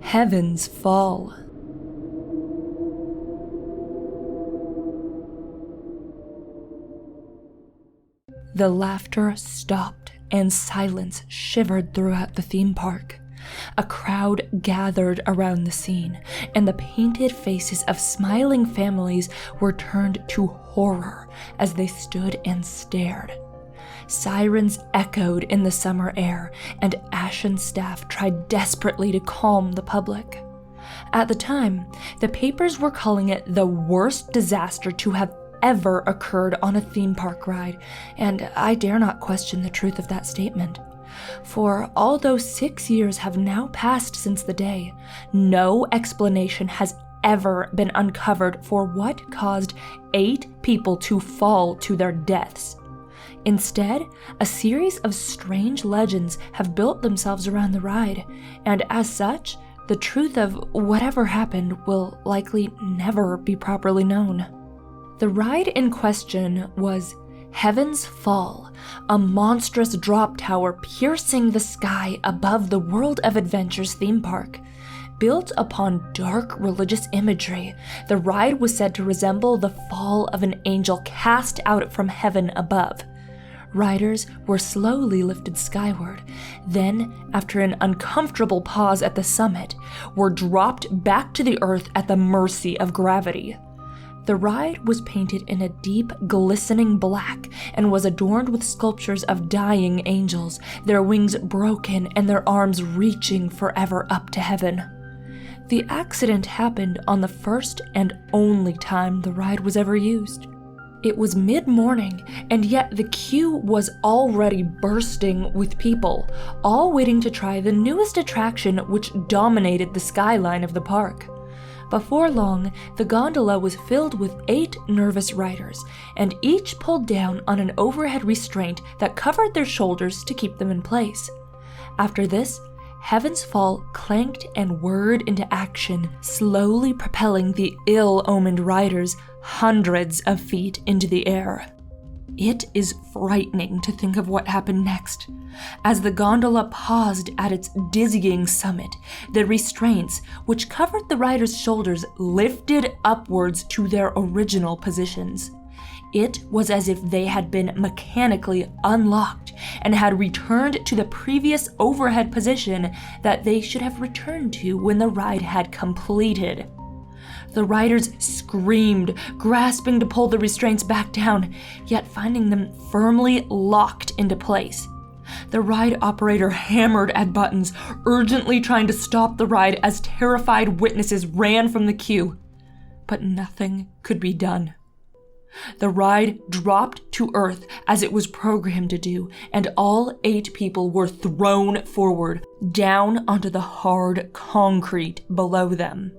Heaven's Fall. The laughter stopped and silence shivered throughout the theme park. A crowd gathered around the scene, and the painted faces of smiling families were turned to horror as they stood and stared. Sirens echoed in the summer air, and ashen staff tried desperately to calm the public. At the time, the papers were calling it the worst disaster to have ever occurred on a theme park ride, and I dare not question the truth of that statement. For although 6 years have now passed since the day, no explanation has ever been uncovered for what caused 8 people to fall to their deaths. Instead, a series of strange legends have built themselves around the ride, and as such, the truth of whatever happened will likely never be properly known. The ride in question was Heaven's Fall, a monstrous drop tower piercing the sky above the World of Adventures theme park. Built upon dark religious imagery, the ride was said to resemble the fall of an angel cast out from heaven above. Riders were slowly lifted skyward, then, after an uncomfortable pause at the summit, were dropped back to the earth at the mercy of gravity. The ride was painted in a deep, glistening black and was adorned with sculptures of dying angels, their wings broken and their arms reaching forever up to heaven. The accident happened on the first and only time the ride was ever used. It was mid-morning, and yet the queue was already bursting with people, all waiting to try the newest attraction which dominated the skyline of the park. Before long, the gondola was filled with 8 nervous riders, and each pulled down on an overhead restraint that covered their shoulders to keep them in place. After this, Heaven's Fall clanked and whirred into action, slowly propelling the ill-omened riders hundreds of feet into the air. It is frightening to think of what happened next. As the gondola paused at its dizzying summit, the restraints, which covered the riders' shoulders, lifted upwards to their original positions. It was as if they had been mechanically unlocked and had returned to the previous overhead position that they should have returned to when the ride had completed. The riders screamed, grasping to pull the restraints back down, yet finding them firmly locked into place. The ride operator hammered at buttons, urgently trying to stop the ride as terrified witnesses ran from the queue. But nothing could be done. The ride dropped to earth as it was programmed to do, and all 8 people were thrown forward, down onto the hard concrete below them.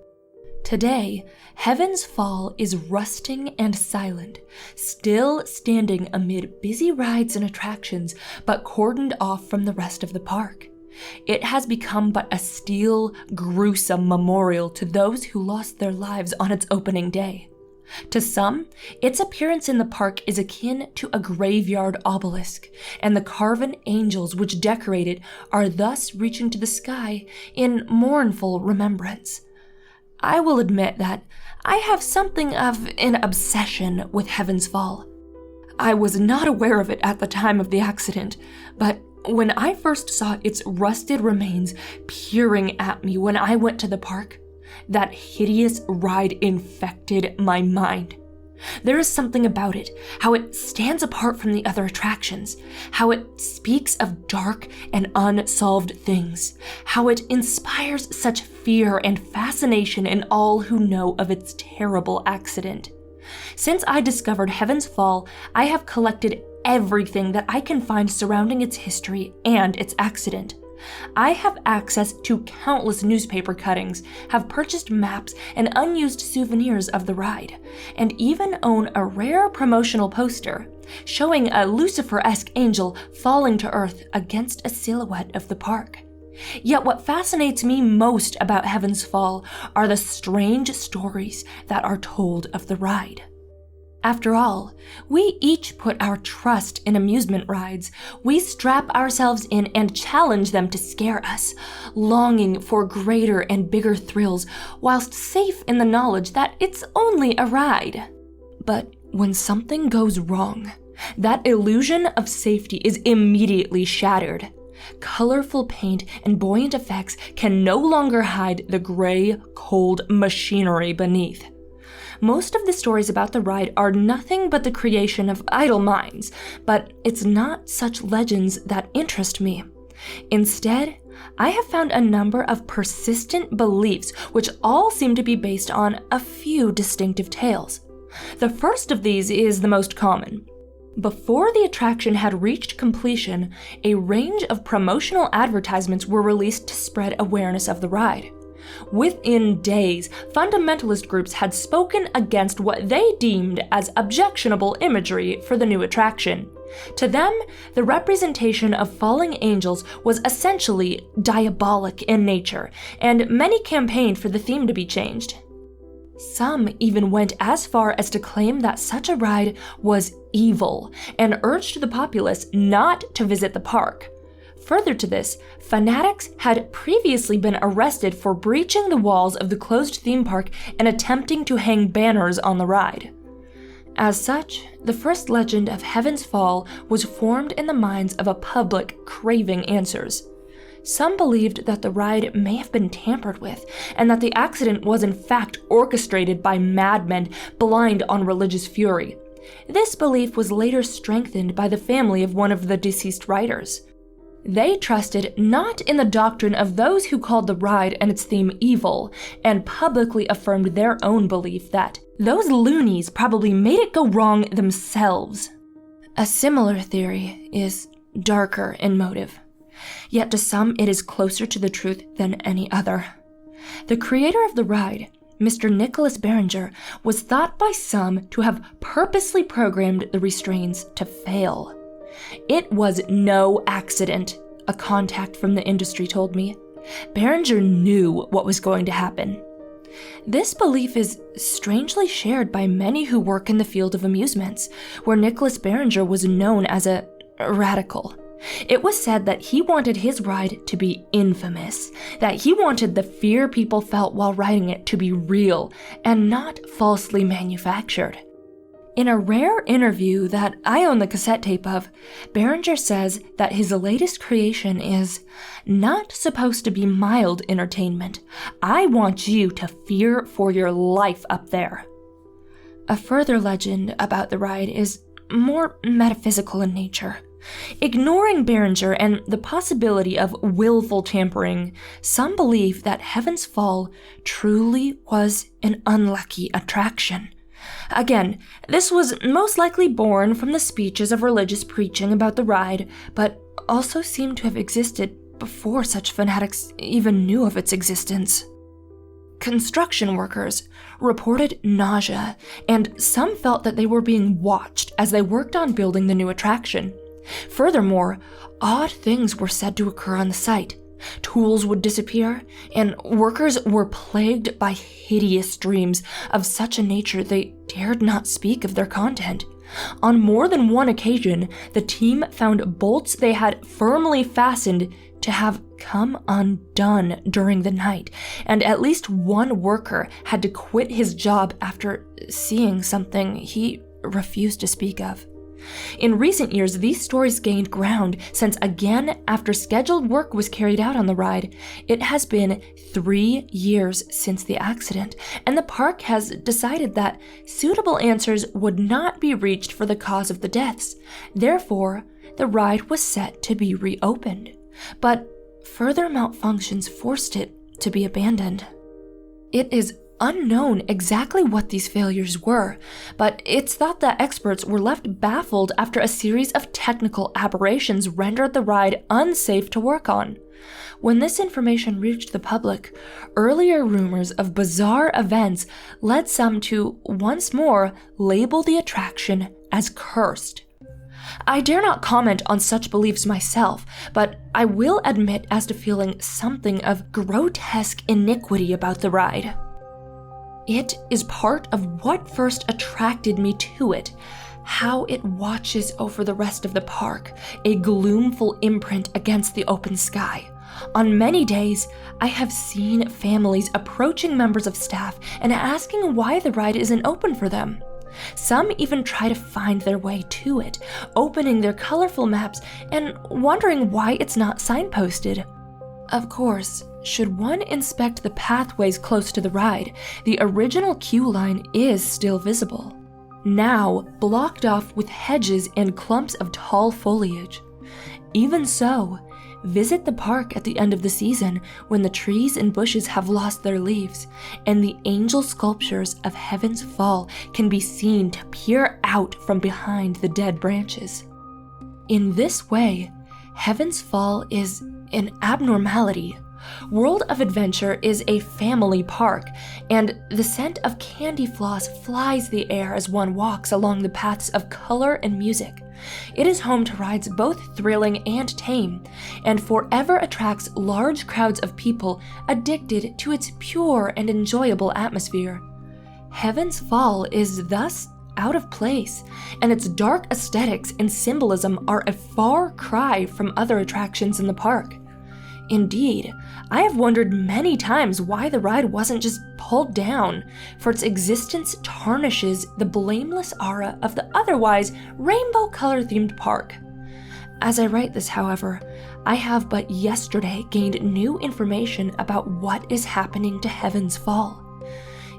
Today, Heaven's Fall is rusting and silent, still standing amid busy rides and attractions, but cordoned off from the rest of the park. It has become but a steel, gruesome memorial to those who lost their lives on its opening day. To some, its appearance in the park is akin to a graveyard obelisk, and the carven angels which decorate it are thus reaching to the sky in mournful remembrance. I will admit that I have something of an obsession with Heaven's Fall. I was not aware of it at the time of the accident, but when I first saw its rusted remains peering at me when I went to the park, that hideous ride infected my mind. There is something about it, how it stands apart from the other attractions, how it speaks of dark and unsolved things, how it inspires such fear and fascination in all who know of its terrible accident. Since I discovered Heaven's Fall, I have collected everything that I can find surrounding its history and its accident. I have access to countless newspaper cuttings, have purchased maps and unused souvenirs of the ride, and even own a rare promotional poster showing a Lucifer-esque angel falling to earth against a silhouette of the park. Yet what fascinates me most about Heaven's Fall are the strange stories that are told of the ride. After all, we each put our trust in amusement rides. We strap ourselves in and challenge them to scare us, longing for greater and bigger thrills, whilst safe in the knowledge that it's only a ride. But when something goes wrong, that illusion of safety is immediately shattered. Colorful paint and buoyant effects can no longer hide the gray, cold machinery beneath. Most of the stories about the ride are nothing but the creation of idle minds, but it's not such legends that interest me. Instead, I have found a number of persistent beliefs which all seem to be based on a few distinctive tales. The first of these is the most common. Before the attraction had reached completion, a range of promotional advertisements were released to spread awareness of the ride. Within days, fundamentalist groups had spoken against what they deemed as objectionable imagery for the new attraction. To them, the representation of falling angels was essentially diabolic in nature, and many campaigned for the theme to be changed. Some even went as far as to claim that such a ride was evil and urged the populace not to visit the park. Further to this, fanatics had previously been arrested for breaching the walls of the closed theme park and attempting to hang banners on the ride. As such, the first legend of Heaven's Fall was formed in the minds of a public craving answers. Some believed that the ride may have been tampered with, and that the accident was in fact orchestrated by madmen blind on religious fury. This belief was later strengthened by the family of one of the deceased riders. They trusted not in the doctrine of those who called the ride and its theme evil, and publicly affirmed their own belief that those loonies probably made it go wrong themselves. A similar theory is darker in motive, yet to some it is closer to the truth than any other. The creator of the ride, Mr. Nicholas Berenger, was thought by some to have purposely programmed the restraints to fail. It was no accident, a contact from the industry told me. Berenger knew what was going to happen. This belief is strangely shared by many who work in the field of amusements, where Nicholas Berenger was known as a radical. It was said that he wanted his ride to be infamous, that he wanted the fear people felt while riding it to be real and not falsely manufactured. In a rare interview that I own the cassette tape of, Berenger says that his latest creation is not supposed to be mild entertainment. I want you to fear for your life up there. A further legend about the ride is more metaphysical in nature. Ignoring Berenger and the possibility of willful tampering, some believe that Heaven's Fall truly was an unlucky attraction. Again, this was most likely born from the speeches of religious preaching about the ride, but also seemed to have existed before such fanatics even knew of its existence. Construction workers reported nausea, and some felt that they were being watched as they worked on building the new attraction. Furthermore, odd things were said to occur on the site. Tools would disappear, and workers were plagued by hideous dreams of such a nature they dared not speak of their content. On more than one occasion, the team found bolts they had firmly fastened to have come undone during the night, and at least one worker had to quit his job after seeing something he refused to speak of. In recent years, these stories gained ground since, again, after scheduled work was carried out on the ride, it has been 3 years since the accident, and the park has decided that suitable answers would not be reached for the cause of the deaths. Therefore, the ride was set to be reopened, but further malfunctions forced it to be abandoned. It is unknown exactly what these failures were, but it's thought that experts were left baffled after a series of technical aberrations rendered the ride unsafe to work on. When this information reached the public, earlier rumors of bizarre events led some to once more label the attraction as cursed. I dare not comment on such beliefs myself, but I will admit as to feeling something of grotesque iniquity about the ride. It is part of what first attracted me to it, how it watches over the rest of the park, a gloomful imprint against the open sky. On many days, I have seen families approaching members of staff and asking why the ride isn't open for them. Some even try to find their way to it, opening their colorful maps and wondering why it's not signposted. Of course, should one inspect the pathways close to the ride, the original queue line is still visible, now blocked off with hedges and clumps of tall foliage. Even so, visit the park at the end of the season when the trees and bushes have lost their leaves, and the angel sculptures of Heaven's Fall can be seen to peer out from behind the dead branches. In this way, Heaven's Fall is an abnormality. World of Adventure is a family park, and the scent of candy floss flies the air as one walks along the paths of color and music. It is home to rides both thrilling and tame, and forever attracts large crowds of people addicted to its pure and enjoyable atmosphere. Heaven's Fall is thus out of place, and its dark aesthetics and symbolism are a far cry from other attractions in the park. Indeed, I have wondered many times why the ride wasn't just pulled down, for its existence tarnishes the blameless aura of the otherwise rainbow color-themed park. As I write this, however, I have but yesterday gained new information about what is happening to Heaven's Fall.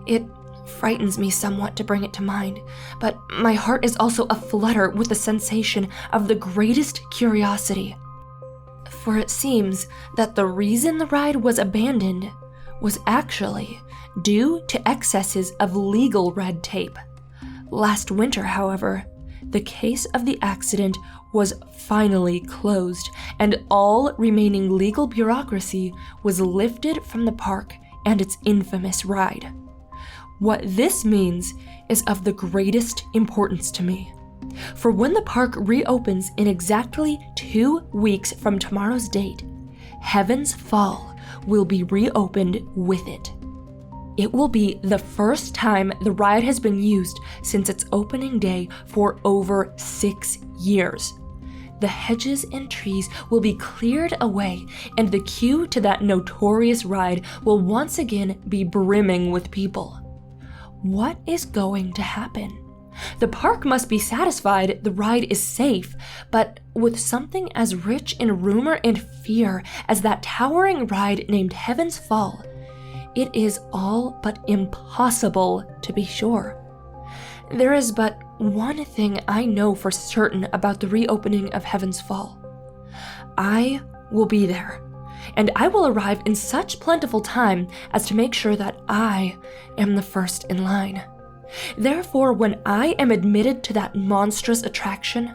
It frightens me somewhat to bring it to mind, but my heart is also aflutter with the sensation of the greatest curiosity. For it seems that the reason the ride was abandoned was actually due to excesses of legal red tape. Last winter, however, the case of the accident was finally closed, and all remaining legal bureaucracy was lifted from the park and its infamous ride. What this means is of the greatest importance to me. For when the park reopens in exactly 2 weeks from tomorrow's date, Heaven's Fall will be reopened with it. It will be the first time the ride has been used since its opening day for over 6 years. The hedges and trees will be cleared away, and the queue to that notorious ride will once again be brimming with people. What is going to happen? The park must be satisfied the ride is safe, but with something as rich in rumor and fear as that towering ride named Heaven's Fall, it is all but impossible to be sure. There is but one thing I know for certain about the reopening of Heaven's Fall. I will be there, and I will arrive in such plentiful time as to make sure that I am the first in line. Therefore, when I am admitted to that monstrous attraction,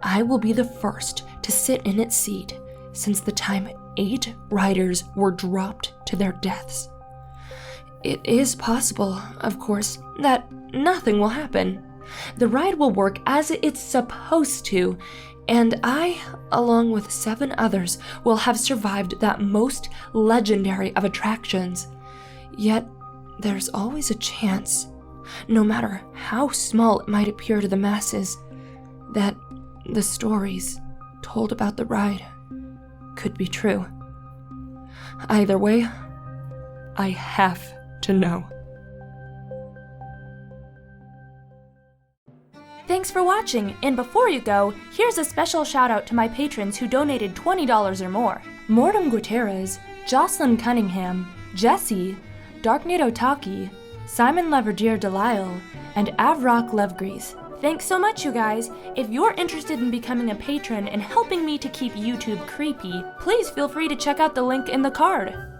I will be the first to sit in its seat since the time 8 riders were dropped to their deaths. It is possible, of course, that nothing will happen. The ride will work as it's supposed to, and I, along with 7 others, will have survived that most legendary of attractions. Yet, there's always a chance, no matter how small it might appear to the masses, that the stories told about the ride could be true. Either way, I have to know. Thanks for watching, and before you go, here's a special shout out to my patrons who donated $20 or more. Mortem Gutierrez, Jocelyn Cunningham, Jesse, Darknate Otaki, Simon Leverdier Delisle, and Avrok Levgrease. Thanks so much, you guys. If you're interested in becoming a patron and helping me to keep YouTube creepy, please feel free to check out the link in the card.